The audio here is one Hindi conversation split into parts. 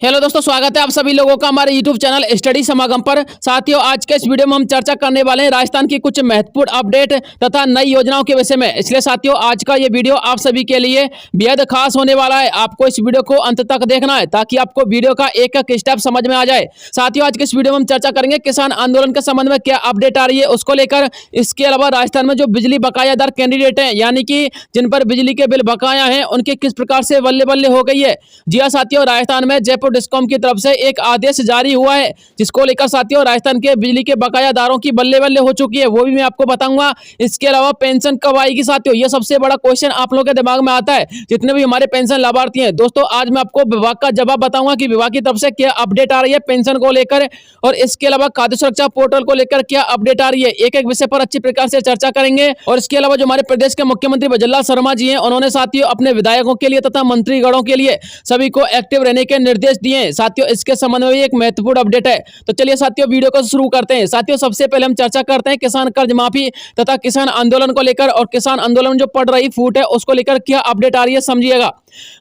हेलो दोस्तों, स्वागत है आप सभी लोगों का हमारे YouTube चैनल स्टडी समागम पर। साथियों, आज के इस वीडियो में हम चर्चा करने वाले हैं राजस्थान की कुछ महत्वपूर्ण अपडेट तथा नई योजनाओं के विषय में। इसलिए साथियों, आज का ये वीडियो आप सभी के लिए बेहद खास होने वाला है। आपको इस वीडियो को अंत तक देखना है ताकि आपको वीडियो का एक एक स्टेप समझ में आ जाए। साथियों, आज के इस वीडियो में हम चर्चा करेंगे किसान आंदोलन के संबंध में क्या अपडेट आ रही है उसको लेकर। इसके अलावा राजस्थान में जो बिजली बकायादार कैंडिडेट हैं, यानी कि जिन पर बिजली के बिल बकाया हैं, उनकी किस प्रकार से बल्ले बल्ले हो गई है। जी हाँ साथियों, राजस्थान में जयपुर डिस्कॉम की तरफ से एक आदेश जारी हुआ है, जिसको लेकर साथियों राजस्थान के बिजली के बकायादारों की बल्ले बल्ले हो चुकी है, वो भी मैं आपको बताऊंगा। इसके अलावा पेंशन कब आएगी साथियों, ये सबसे बड़ा क्वेश्चन आप लोगों के दिमाग में आता है, जितने भी हमारे पेंशन लाभार्थी हैं। दोस्तों, आज मैं आपको विभाग का जवाब बताऊंगा कि विभाग की तरफ से क्या अपडेट आ रही है पेंशन को लेकर, और इसके अलावा खाद्य सुरक्षा पोर्टल को लेकर क्या अपडेट आ रही है। एक एक विषय पर अच्छी प्रकार से चर्चा करेंगे। और इसके अलावा जो हमारे प्रदेश के मुख्यमंत्री भजनलाल शर्मा जी हैं, उन्होंने साथियों अपने विधायकों के लिए तथा मंत्रीगणों के लिए सभी को एक्टिव रहने के निर्देश दिए हैं। साथियों, इसके संबंध में भी एक महत्वपूर्ण अपडेट है। तो चलिए साथियों, वीडियो को शुरू करते हैं। साथियों, सबसे पहले हम चर्चा करते हैं किसान कर्ज माफी तथा किसान आंदोलन को लेकर, और किसान आंदोलन जो पड़ रही फूट है उसको लेकर क्या अपडेट आ रही है, समझिएगा।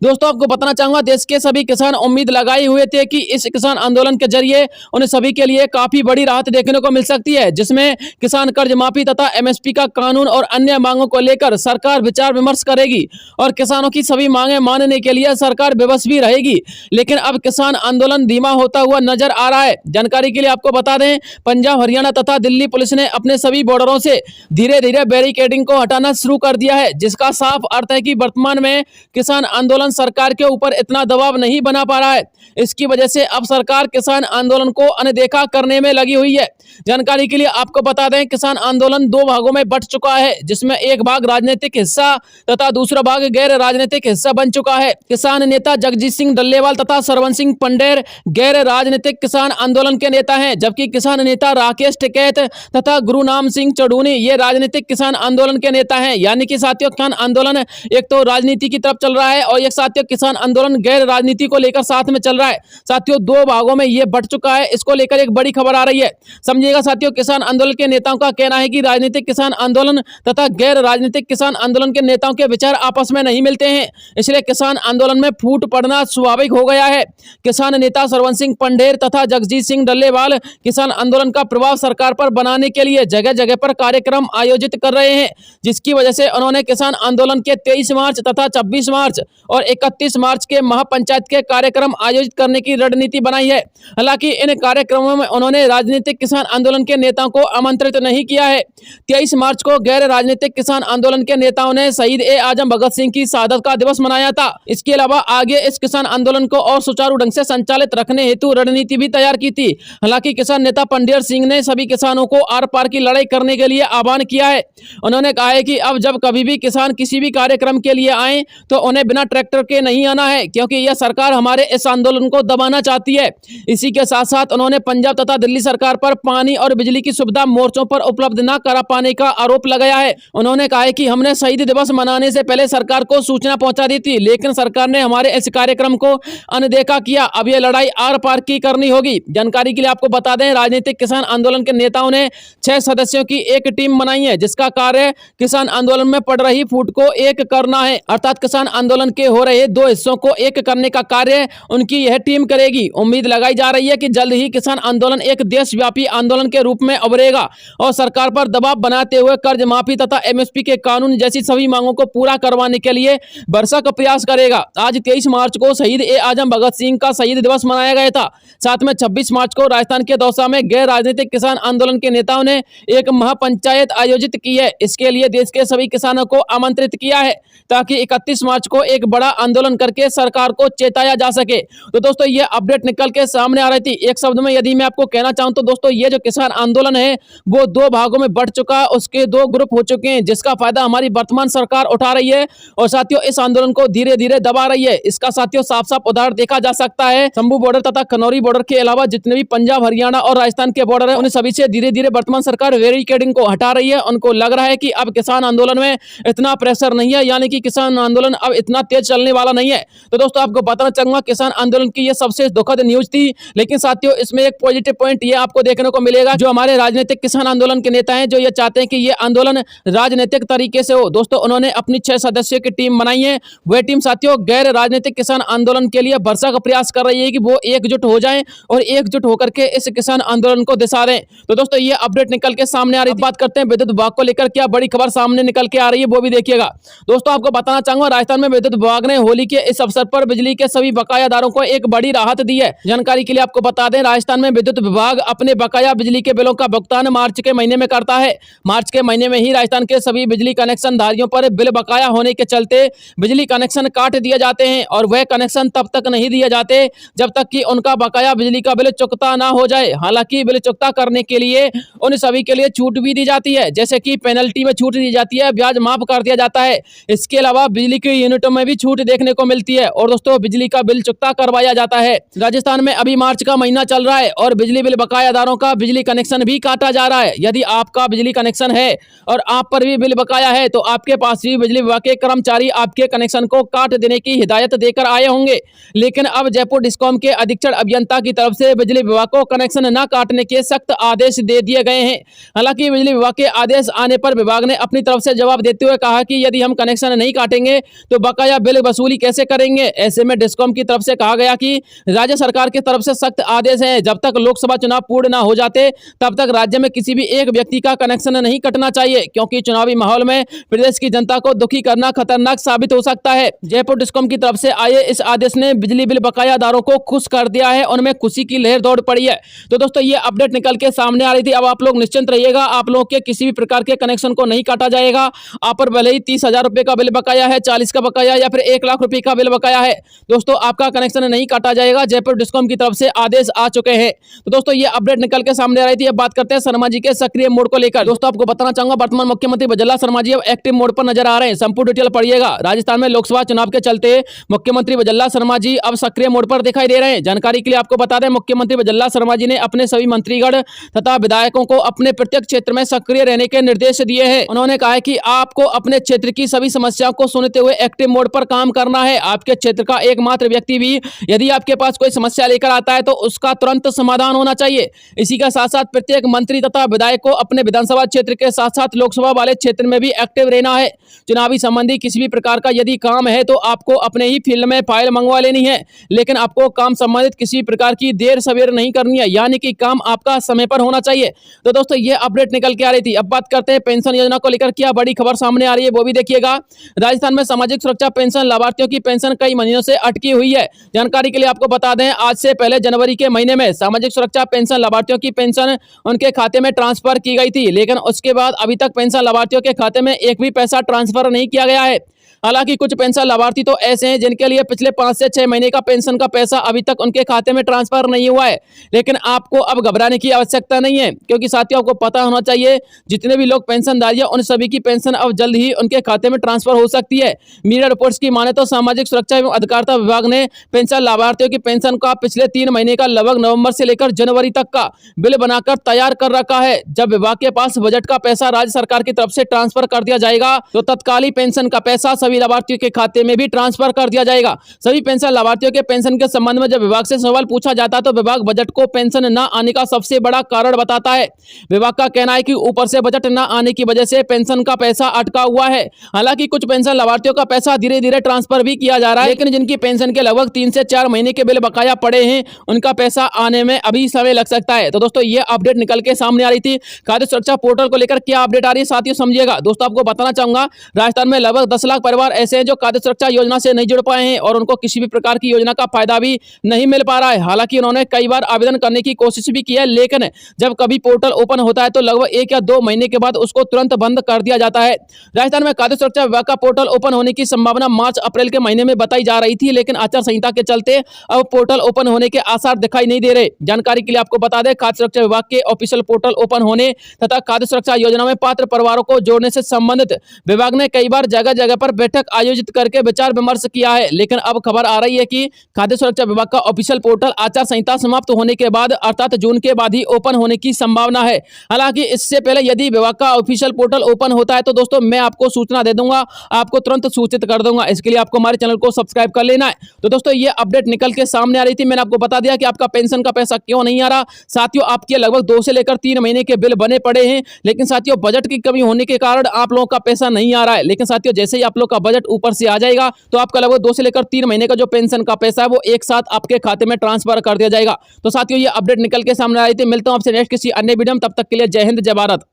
दोस्तों, आपको बताना चाहूंगा, देश के सभी किसान उम्मीद लगाए हुए थे कि इस किसान आंदोलन के जरिए उन्हें सभी के लिए काफी बड़ी राहत देखने को मिल सकती है, जिसमें किसान कर्ज माफी तथा एमएसपी का कानून और अन्य मांगों को लेकर सरकार विचार विमर्श करेगी और किसानों की सभी मांगे मानने के लिए सरकार विवश भी रहेगी। लेकिन अब किसान आंदोलन धीमा होता हुआ नजर आ रहा है। जानकारी के लिए आपको बता दें, पंजाब, हरियाणा तथा दिल्ली पुलिस ने अपने सभी बॉर्डरों से धीरे धीरे बैरिकेडिंग को हटाना शुरू कर दिया है, जिसका साफ अर्थ है कि वर्तमान में किसान आंदोलन सरकार के ऊपर इतना दबाव नहीं बना पा रहा है। इसकी वजह से अब सरकार किसान आंदोलन को अनदेखा करने में लगी हुई है। जानकारी के लिए आपको बता दें, किसान आंदोलन दो भागों में बंट चुका है, जिसमें एक भाग राजनीतिक हिस्सा तथा दूसरा भाग गैर राजनीतिक हिस्सा बन चुका है। किसान नेता जगजीत सिंह डल्लेवाल तथा सरवन सिंह पंडेर गैर राजनीतिक किसान आंदोलन के नेता हैं, जबकि किसान नेता राकेश टिकैत तथा गुरुनाम सिंह चढ़ूनी ये राजनीतिक किसान आंदोलन के नेता हैं। यानी कि साथियों, किसान आंदोलन एक तो राजनीति की तरफ चल रहा है और एक साथियों किसान आंदोलन गैर राजनीति को लेकर साथ में चल रहा है। साथियों, दो भागों में ये बंट चुका है। इसको लेकर एक बड़ी खबर आ रही है, समझिएगा साथियों। किसान आंदोलन के नेताओं का कहना है कि राजनीतिक किसान आंदोलन तथा गैर राजनीतिक किसान आंदोलन के नेताओं के विचार आपस में नहीं मिलते हैं, इसलिए किसान आंदोलन में फूट पड़ना स्वाभाविक हो गया है। किसान नेता सरवन सिंह पंडेर तथा जगजीत सिंह डल्लेवाल किसान आंदोलन का प्रभाव सरकार पर बनाने के लिए जगह जगह पर कार्यक्रम आयोजित कर रहे हैं, जिसकी वजह से उन्होंने किसान आंदोलन के 23 मार्च तथा 26 मार्च और 31 मार्च के महापंचायत के कार्यक्रम आयोजित करने की रणनीति बनाई है। हालांकि इन कार्यक्रमों में उन्होंने राजनीतिक किसान आंदोलन के नेताओं को आमंत्रित नहीं किया है। 23 मार्च को गैर राजनीतिक किसान आंदोलन के नेताओं ने शहीद-ए-आजम भगत सिंह की शहादत का दिवस मनाया था। इसके अलावा आगे इस किसान आंदोलन को और सुचारू ढंग से संचालित रखने हेतु रणनीति भी तैयार की थी। हालांकि किसान नेता पंडेर सिंह ने सभी किसानों को आर पार की लड़ाई करने के लिए आह्वान किया है। उन्होंने कहा है कि अब जब कभी भी किसान किसी भी कार्यक्रम के लिए आए तो उन्हें बिना ट्रैक्टर के नहीं आना है, क्योंकि यह सरकार हमारे इस आंदोलन को दबाना चाहती है। इसी के साथ साथ उन्होंने पंजाब तथा दिल्ली सरकार पर पानी और बिजली की सुविधा मोर्चों पर उपलब्ध न करा पाने का आरोप लगाया है। उन्होंने कहा है कि हमने शहीद दिवस मनाने से पहले सरकार को सूचना पहुंचा दी थी, लेकिन सरकार ने हमारे इस कार्यक्रम को अनदेखा किया। अब यह लड़ाई आर पार की करनी होगी। जानकारी के लिए आपको बता दें, राजनीतिक किसान आंदोलन के नेताओं ने 6 सदस्यों की एक टीम बनाई है, जिसका कार्य किसान आंदोलन में पड़ रही फूट को एक करना है। अर्थात किसान आंदोलन के हो रहे दो हिस्सों को एक करने का कार्य उनकी यह टीम करेगी। उम्मीद लगाई जा रही है कि जल्द ही किसान आंदोलन एक देशव्यापी आंदोलन के रूप में उभरेगा और सरकार पर दबाव बनाते हुए कर्ज माफी तथा एमएसपी के कानून जैसी सभी मांगों को पूरा करवाने के लिए भरसक प्रयास करेगा। आज 23 मार्च को शहीद-ए-आजम भगत सिंह का शहीद दिवस मनाया गया था। साथ में 26 मार्च को राजस्थान के दौसा में गैर राजनीतिक किसान आंदोलन के नेताओं ने एक महापंचायत आयोजित की है। इसके लिए देश के सभी किसानों को आमंत्रित किया है, ताकि 31 मार्च को एक बड़ा आंदोलन करके सरकार को चेताया जा सके। तो दोस्तों, ये अपडेट निकल के सामने आ रही थी। एक शब्द में यदि मैं आपको कहना चाहूं तो दोस्तों, ये जो किसान आंदोलन है वो दो भागों में बढ़ चुका है, उसके दो ग्रुप हो चुके हैं, जिसका फायदा हमारी वर्तमान सरकार उठा रही है और साथियों इस आंदोलन को धीरे धीरे दबा रही है। इसका साथियों साफ साफ उदाहरण देखा जा सकता है। शंभू बॉर्डर तथा खनौरी बॉर्डर के अलावा जितने भी पंजाब, हरियाणा और राजस्थान के बॉर्डर है, उन सभी से धीरे धीरे वर्तमान सरकार बैरिकेडिंग को हटा रही है। उनको लग रहा है कि अब किसान आंदोलन में इतना प्रेशर नहीं है, यानी कि किसान आंदोलन अब इतना तेज चलने वाला नहीं है। तो दोस्तों आपको बताना चाहूंगा किसान आंदोलन की ये सबसे दुखद न्यूज थी, लेकिन साथियों इसमें एक पॉजिटिव पॉइंट ये आपको देखने को मिलेगा, जो हमारे राजनीतिक किसान आंदोलन के नेता हैं जो ये चाहते हैं कि ये आंदोलन राजनीतिक तरीके से हो। दोस्तों उन्होंने अपनी 6 सदस्यों की टीम बनाई है। वह टीम साथियों गैर राजनीतिक किसान आंदोलन के लिए भरसक प्रयास कर रही है कि वो एकजुट हो जाएं और एकजुट होकर के इस किसान आंदोलन को दिशा दें। तो दोस्तों ये अपडेट निकल के सामने आ रही है। बात करते हैं विद्युत विभाग को लेकर क्या बड़ी खबर सामने निकल के आ रही है, वो भी देखिएगा। दोस्तों आपको बताना चाहूंगा राजस्थान में विद्युत विभाग ने होली के इस अवसर पर बिजली के सभी बकायादारों को एक बड़ी राहत दी है। जानकारी के लिए आपको बता दें राजस्थान में विद्युत विभाग अपने बकाया बिजली के बिलों का भुगतान मार्च के महीने में करता है। मार्च के महीने में ही राजस्थान के सभी बिजली कनेक्शन धारियों पर बिल बकाया होने के चलते बिजली कनेक्शन काट दिए जाते हैं और वह कनेक्शन तब तक नहीं दिए जाते जब तक कि उनका बकाया बिजली का बिल चुकता ना हो जाए। हालांकि बिल चुकता करने के लिए उन सभी के लिए छूट भी दी जाती है, जैसे कि पेनल्टी में छूट दी जाती है, ब्याज माफ कर दिया जाता है। इसके अलावा बिजली की यूनिटों में भी छूट देखने को मिलती है और दोस्तों बिजली का बिल चुकता करवाया जाता है। राजस्थान में अभी मार्च का महीना चल रहा है और बिजली बिल बकायादारों का बिजली कनेक्शन भी काटा जा रहा है। यदि आपका बिजली कनेक्शन है और आप पर भी बिल बकाया है तो आपके पास भी बिजली विभाग के कर्मचारी आपके कनेक्शन को काट देने की हिदायत देकर आए होंगे, लेकिन अब जयपुर डिस्कॉम के अधीक्षण अभियंता की तरफ से बिजली विभाग को कनेक्शन न काटने के सख्त आदेश दे दिए गए हैं। हालांकि बिजली विभाग के आदेश आने पर विभाग ने अपनी तरफ से जवाब देते हुए कहा कि यदि हम कनेक्शन नहीं काटेंगे तो बकाया बिल वसूली कैसे करेंगे। ऐसे में डिस्कॉम की तरफ से कहा गया कि राज्य सरकार की तरफ से सख्त आदेश है, जब तक लोकसभा चुनाव पूर्ण न हो जाते तब तक राज्य में किसी भी एक व्यक्ति का कनेक्शन नहीं कटना चाहिए, क्योंकि चुनावी माहौल में प्रदेश की जनता को दुखी करना खतरनाक साबित हो सकता है। जयपुर डिस्कॉम की तरफ से आए इस आदेश ने बिजली बिल बकायादारों को खुश कर दिया है, उनमें खुशी की लहर दौड़ पड़ी है। तो दोस्तों ये अपडेट निकल के सामने आ रही थी। अब आप लोग निश्चिंत रहिएगा, आप लोगों के किसी भी प्रकार के कनेक्शन को नहीं काटा जाएगा। आप पर भले ही 30,000 रुपए का बिल बकाया है, 40 का बकाया या फिर 1 लाख रुपए का बिल बकाया है, दोस्तों आपका कनेक्शन नहीं काटा जाएगा। जयपुर डिस्कॉम की तरफ से आदेश आ चुके हैं। तो दोस्तों ये अपडेट निकल के सामने आ रही थी। अब बात करते हैं शर्मा जी के सक्रिय मोड को लेकर। दोस्तों आपको बताना चाहूंगा वर्तमान मुख्यमंत्री वजल्ला शर्मा जी अब एक्टिव मोड पर नजर आ रहे हैं। संपूर्ण डिटेल पढ़िएगा। राजस्थान में लोकसभा चुनाव के चलते मुख्यमंत्री वजल्ला शर्मा जी अब सक्रिय मोड पर दिखाई दे रहे हैं। जानकारी के लिए आपको बता दें मुख्यमंत्री वजल्ला शर्मा जी ने अपने सभी मंत्रीगण तथा विधायकों को अपने प्रत्येक क्षेत्र में सक्रिय रहने के निर्देश दिए हैं। उन्होंने कहा है कि आपको अपने क्षेत्र की सभी समस्याओं को सुनते हुए एक्टिव मोड पर काम करना है। आपके क्षेत्र का एकमात्र व्यक्ति भी यदि आपके पास कोई समस्या लेकर आता है तो उसका तुरंत समाधान होना चाहिए। इसी का साथ साथ प्रत्येक मंत्री तथा विधायक को अपने विधानसभा क्षेत्र के साथ साथ लोकसभा वाले क्षेत्र में भी एक्टिव रहना है। चुनावी संबंधी किसी भी प्रकार का यदि काम है तो आपको अपने ही फील्ड में फाइल मंगवा लेनी है, लेकिन आपको काम संबंधित किसी प्रकार की देर सवेर नहीं करनी है, यानी कि काम आपका समय पर होना चाहिए। तो दोस्तों ये अपडेट निकल के आ रही थी। अब बात करते हैं पेंशन योजना को लेकर क्या बड़ी खबर सामने आ रही है, वो भी देखिएगा। राजस्थान में सामाजिक सुरक्षा पेंशन लाभार्थियों की पेंशन कई महीनों से अटकी हुई है। जानकारी के लिए आपको बता दें आज से पहले जनवरी के महीने में सामाजिक सुरक्षा पेंशन लाभार्थियों की पेंशन उनके खाते में ट्रांसफर की गई थी, लेकिन उसके बाद अभी तक पेंशन लाभार्थियों के खाते में एक भी पैसा ट्रांसफर नहीं किया गया है। हालांकि कुछ पेंशन लाभार्थी तो ऐसे हैं जिनके लिए पिछले 5 से 6 महीने का पेंशन का पैसा अभी तक उनके खाते में ट्रांसफर नहीं हुआ है, लेकिन आपको अब घबराने की आवश्यकता नहीं है, क्योंकि साथियों आपको पता होना चाहिए जितने भी लोग पेंशनधारी हैं उन सभी की पेंशन अब जल्द ही उनके खाते में ट्रांसफर हो सकती है। मीडिया रिपोर्ट्स की माने तो सामाजिक सुरक्षा एवं अधिकारिता विभाग ने पेंशन लाभार्थियों की पेंशन का पिछले 3 महीने का लगभग नवंबर से लेकर जनवरी तक का बिल बनाकर तैयार कर रखा है। जब विभाग के पास बजट का पैसा राज्य सरकार की तरफ से ट्रांसफर कर दिया जाएगा तो तत्कालीन पेंशन का पैसा सभी लाभार्थियों के खाते में भी ट्रांसफर कर दिया जाएगा। सभी पेंशन लाभार्थियों के पेंशन के संबंध में जब विभाग से सवाल पूछा जाता है तो विभाग बजट को पेंशन न आने का सबसे बड़ा कारण बताता है। विभाग का कहना है कि ऊपर से बजट न आने की वजह से पेंशन का पैसा अटका हुआ है। हालांकि कुछ पेंशन लाभार्थियों का पैसा धीरे धीरे ट्रांसफर भी किया जा रहा है, लेकिन जिनकी पेंशन के लगभग 3 से 4 महीने के बिल बकाया पड़े हैं उनका पैसा आने में अभी समय लग सकता है। तो दोस्तों ये अपडेट निकल के सामने आ रही थी। खाद्य सुरक्षा पोर्टल को लेकर क्या अपडेट आ रही है साथियों समझिएगा। दोस्तों आपको बताना चाहूंगा राजस्थान में लगभग 10 लाख परिवार ऐसे हैं जो खाद्य सुरक्षा योजना से नहीं जुड़ पाए हैं और उनको किसी भी प्रकार की योजना का फायदा भी नहीं मिल पा रहा है। हालांकि उन्होंने कई बार आवेदन करने की कोशिश भी की है, लेकिन जब कभी पोर्टल ओपन होता है तो लगभग 1 या 2 महीने के बाद उसको तुरंत बंद कर दिया जाता है। राजस्थान में खाद्य सुरक्षा विभाग का पोर्टल ओपन होने की संभावना मार्च अप्रैल के महीने में बताई जा रही थी, लेकिन आचार संहिता के चलते अब पोर्टल ओपन होने के आसार दिखाई नहीं दे रहे। जानकारी के लिए आपको बता दें खाद्य सुरक्षा विभाग के ऑफिशियल पोर्टल ओपन होने तथा खाद्य सुरक्षा योजना में पात्र परिवारों को जोड़ने से संबंधित विभाग ने कई बार जगह जगह पर बैठक आयोजित करके विचार विमर्श किया है। लेकिन अब खबर आ रही है कि खाद्य सुरक्षा विभाग का ऑफिशियल पोर्टल आचार संहिता समाप्त होने के बाद अर्थात जून के बाद ही ओपन होने की संभावना है। हालांकि इससे पहले यदि विभाग का ऑफिशियल पोर्टल ओपन होता है तो दोस्तों मैं आपको सूचना दे दूंगा, आपको तुरंत सूचित कर दूंगा। इसके लिए आपको हमारे चैनल को सब्सक्राइब कर लेना है। तो दोस्तों ये अपडेट निकल के सामने आ रही थी, मैंने आपको बता दिया कि आपका पेंशन का पैसा क्यों नहीं आ रहा। साथियों आपके लगभग 2 से लेकर 3 महीने के बिल बने पड़े हैं, लेकिन साथियों बजट की कमी होने के कारण आप लोगों का पैसा नहीं आ रहा है। लेकिन साथियों जैसे ही आप लोग का बजट ऊपर से आ जाएगा तो आपका लगभग 2 से लेकर 3 महीने का जो पेंशन का पैसा है वो एक साथ आपके खाते में ट्रांसफर कर दिया जाएगा। तो साथियों ये अपडेट निकल के सामने आ रही थी। मिलता हूं आपसे नेक्स्ट किसी अन्य वीडियो में, तब तक के लिए जय हिंद जय भारत।